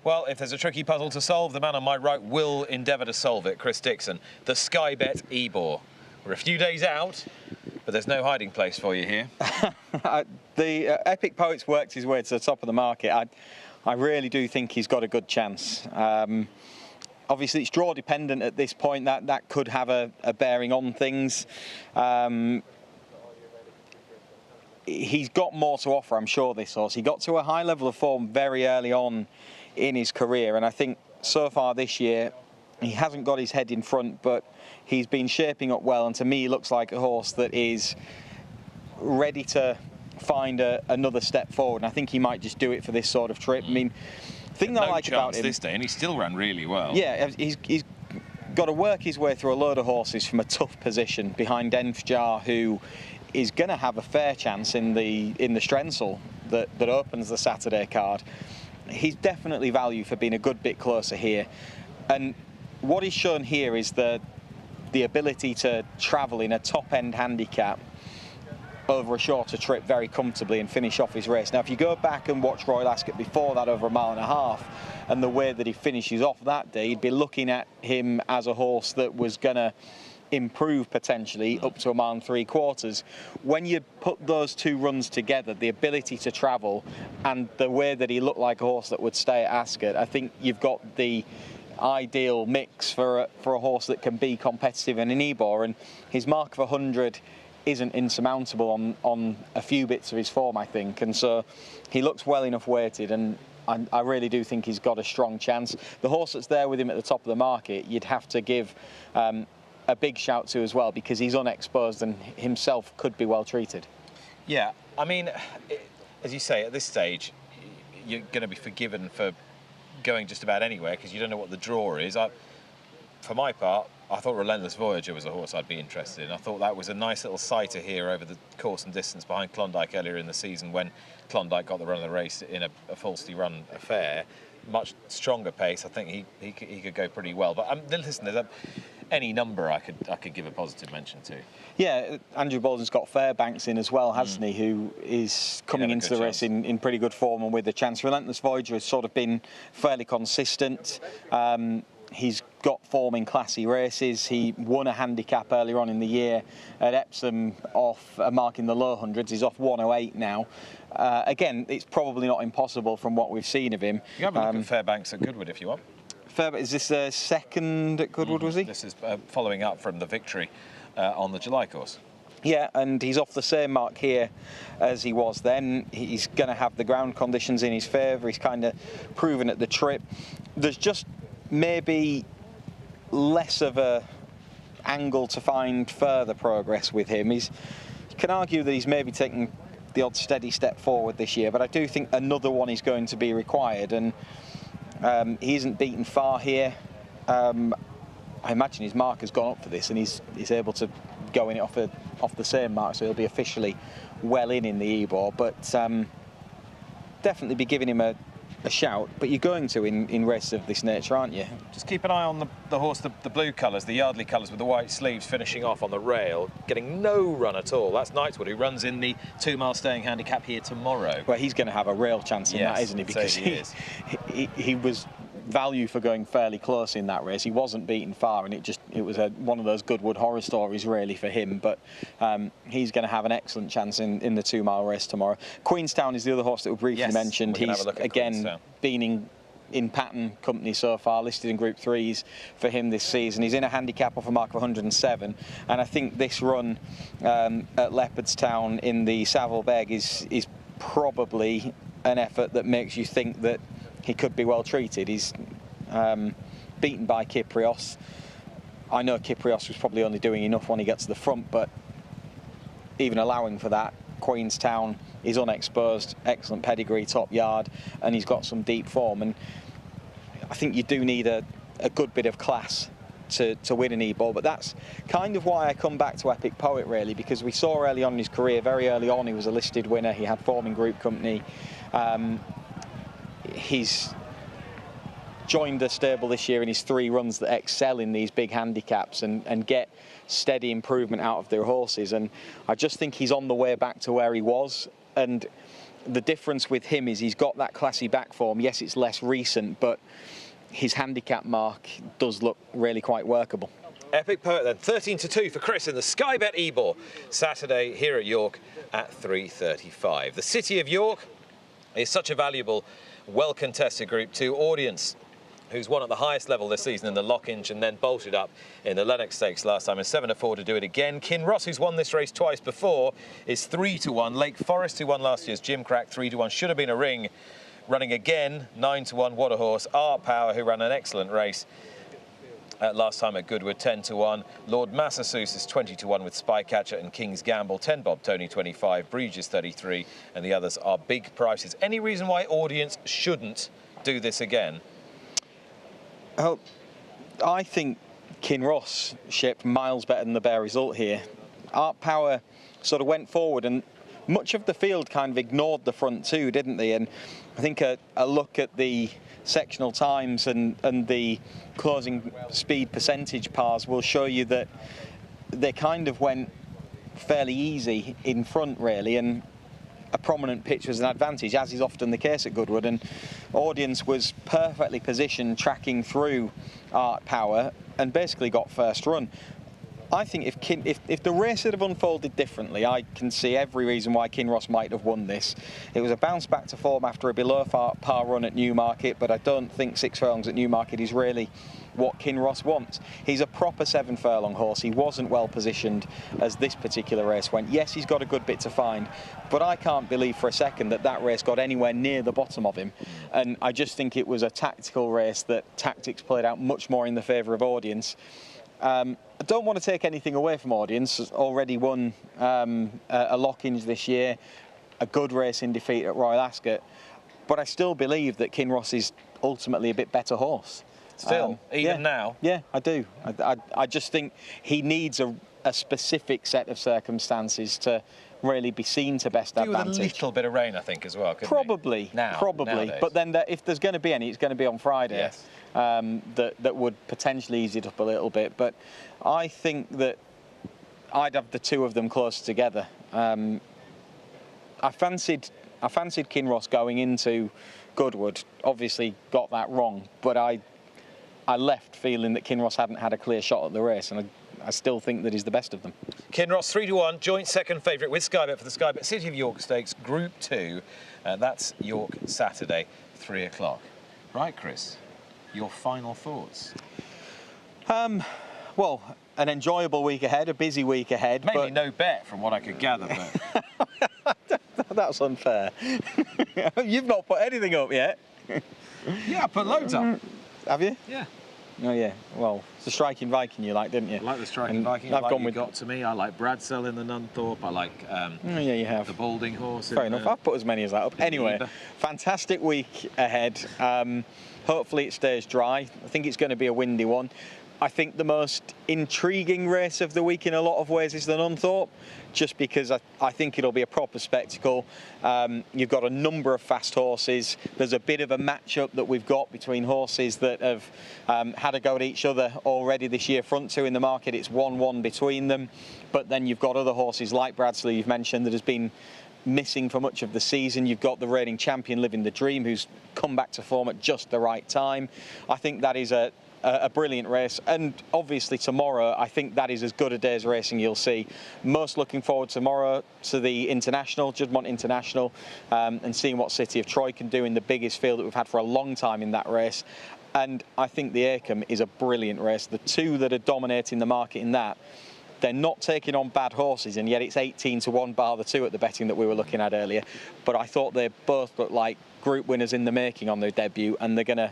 Well, if there's a tricky puzzle to solve, the man on my right will endeavour to solve it, Chris Dixon. The Sky Bet Ebor. We're a few days out, but there's no hiding place for you here. The Epic Poet's worked his way to the top of the market. I really do think he's got a good chance. Obviously, it's draw dependent at this point. That could have a bearing on things. He's got more to offer, I'm sure, this horse. He got to a high level of form very early on in his career, and I think so far this year he hasn't got his head in front, but he's been shaping up well, and to me he looks like a horse that is ready to find another step forward, and I think he might just do it for this sort of trip. I mean, the thing that I like about him this day, and he still ran really well. Yeah, he's got to work his way through a load of horses from a tough position behind Denfjar, who is going to have a fair chance in the Strensel that opens the Saturday card. He's definitely value for being a good bit closer here, and what he's shown here is the ability to travel in a top-end handicap over a shorter trip very comfortably and finish off his race. Now, if you go back and watch Royal Ascot before that over a mile and a half, and the way that he finishes off that day, you'd be looking at him as a horse that was going to improve potentially up to a mile and 3/4. When you put those two runs together, the ability to travel and the way that he looked like a horse that would stay at Ascot, I think you've got the ideal mix for a horse that can be competitive in an Ebor, and his mark of 100 isn't insurmountable on a few bits of his form, I think, and so he looks well enough weighted, and I really do think he's got a strong chance. The horse that's there with him at the top of the market, you'd have to give a big shout to as well, because he's unexposed and himself could be well treated. Yeah, I mean, as you say, at this stage, you're going to be forgiven for going just about anywhere because you don't know what the draw is. For my part, I thought Relentless Voyager was a horse I'd be interested in. I thought that was a nice little sighter here over the course and distance behind Klondike earlier in the season when Klondike got the run of the race in a falsely run affair. Much stronger pace. I think he could go pretty well. But listen, there's any number I could give a positive mention to. Yeah, Andrew Bolden's got Fairbanks in as well, hasn't he, who is coming into the race in pretty good form and with a chance. Relentless Voyager has sort of been fairly consistent. He's got form in classy races. He won a handicap earlier on in the year at Epsom off a mark in the low hundreds. He's off 108 now. Again, it's probably not impossible from what we've seen of him. You have a look at Fairbanks at Goodwood if you want. Is this a second at Goodwood, was he? This is following up from the victory on the July course. Yeah, and he's off the same mark here as he was then. He's going to have the ground conditions in his favour. He's kind of proven at the trip. There's just maybe less of a angle to find further progress with him. You can argue that he's maybe taken the odd steady step forward this year, but I do think another one is going to be required, and he isn't beaten far here. I imagine his mark has gone up for this, and he's able to go in it off the same mark, so he'll be officially well in the Ebor. But definitely be giving him a shout. But you're going to in races of this nature, aren't you? Just keep an eye on the horse, the blue colours, the Yardley colours with the white sleeves, finishing off on the rail, getting no run at all. That's Knightswood, who runs in the 2 mile staying handicap here tomorrow. Well, he's going to have a real chance in that, isn't he? Because he was value for going fairly close in that race. He wasn't beaten far, and it was one of those Goodwood horror stories really for him. But he's going to have an excellent chance in the 2 mile race tomorrow. Queenstown is the other horse that we briefly mentioned. He's again been in pattern company so far, listed in Group 3s for him this season. He's in a handicap off a mark of 107, and I think this run at Leopardstown in the Savile Beg is probably an effort that makes you think that he could be well treated. He's beaten by Kyprios. I know Kyprios was probably only doing enough when he gets to the front, but even allowing for that, Queenstown is unexposed, excellent pedigree, top yard, and he's got some deep form. And I think you do need a good bit of class to win an Ebor, but that's kind of why I come back to Epic Poet really, because we saw early on in his career, very early on, he was a listed winner. He had form in Group Company. He's joined a stable this year in his 3 runs that excel in these big handicaps and get steady improvement out of their horses, and I just think he's on the way back to where he was. And the difference with him is he's got that classy back form. Yes, it's less recent, but his handicap mark does look really quite workable. Epic Poet then, 13-2 for Chris in the Sky Bet Ebor, Saturday here at York at 3:35. The City of York is such a valuable, well-contested Group 2 audience, who's won at the highest level this season in the Lock and then bolted up in the Lennox Stakes last time, and 7-4 to do it again. Kinross, who's won this race twice before, is 3-1. Lake Forest, who won last year's Jim Crack, 3-1. Should have been a ring, running again, 9-1. What a horse. Art Power, who ran an excellent race last time at Goodwood, 10-1. Lord Massachusetts is 20-1 with Spycatcher and King's Gamble, 10 Bob Tony 25, Breeges 33, and the others are big prices. Any reason why audience shouldn't do this again? Oh, I think Kinross shipped miles better than the bare result here. Art Power sort of went forward, and much of the field kind of ignored the front two, didn't they? And I think a look at the sectional times and the closing speed percentage pars will show you that they kind of went fairly easy in front, really, and a prominent pitch was an advantage, as is often the case at Goodwood, and audience was perfectly positioned tracking through Art Power and basically got first run. I think if the race had have unfolded differently, I can see every reason why Kinross might have won this. It was a bounce back to form after a below par run at Newmarket, but I don't think 6 furlongs at Newmarket is really what Kinross wants. He's a proper 7 furlong horse. He wasn't well positioned as this particular race went. Yes, he's got a good bit to find, but I can't believe for a second that race got anywhere near the bottom of him. And I just think it was a tactical race that tactics played out much more in the favour of audience. I don't want to take anything away from audience. Already won a Lock-Inge this year, a good race in defeat at Royal Ascot, but I still believe that Kinross is ultimately a bit better horse. Still, even now? Yeah, I do. I just think he needs a specific set of circumstances to really be seen to best advantage. With a little bit of rain, I think, as well, couldn't probably, nowadays. But then if there's going to be any, it's going to be on Friday. Yes. That would potentially ease it up a little bit. But I think that I'd have the two of them close together. I fancied Kinross going into Goodwood. Obviously got that wrong, but I left feeling that Kinross hadn't had a clear shot at the race, and I still think that he's the best of them. Kinross 3-1, joint second favourite with Sky Bet for the Sky Bet City of York Stakes Group 2. That's York Saturday, 3 o'clock. Right, Chris, your final thoughts? Well, an enjoyable week ahead, a busy week ahead. Mainly no bet, from what I could gather. But that's unfair. You've not put anything up yet. Yeah, I put loads up. Have you? Yeah. Oh yeah. Well, it's the Striking Viking you like, didn't you? I like the Striking Viking. I've gone with Got to Me. I like Bradsell in the Nunthorpe. I like yeah, you have. the Balding Horse. Fair enough. I've put as many as that up. Anyway, fantastic week ahead. Hopefully it stays dry. I think it's going to be a windy one. I think the most intriguing race of the week in a lot of ways is the Nunthorpe, just because I think it'll be a proper spectacle. You've got a number of fast horses. There's a bit of a matchup that we've got between horses that have had a go at each other already this year. Front two in the market, it's 1-1 between them. But then you've got other horses like Bradsley, you've mentioned, that has been missing for much of the season. You've got the reigning champion Living the Dream, who's come back to form at just the right time. I think that is a brilliant race, and obviously tomorrow I think that is as good a day's racing you'll see. Most looking forward tomorrow to the International, Juddmonte International, and seeing what City of Troy can do in the biggest field that we've had for a long time in that race. And I think the Acomb is a brilliant race. The two that are dominating the market in that, they're not taking on bad horses, and yet it's 18-1 bar the two at the betting that we were looking at earlier. But I thought they both looked like group winners in the making on their debut, and they're going to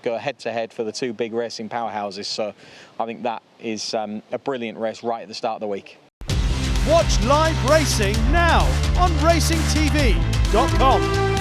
go head-to-head for the two big racing powerhouses. So I think that is a brilliant race right at the start of the week. Watch live racing now on racingtv.com.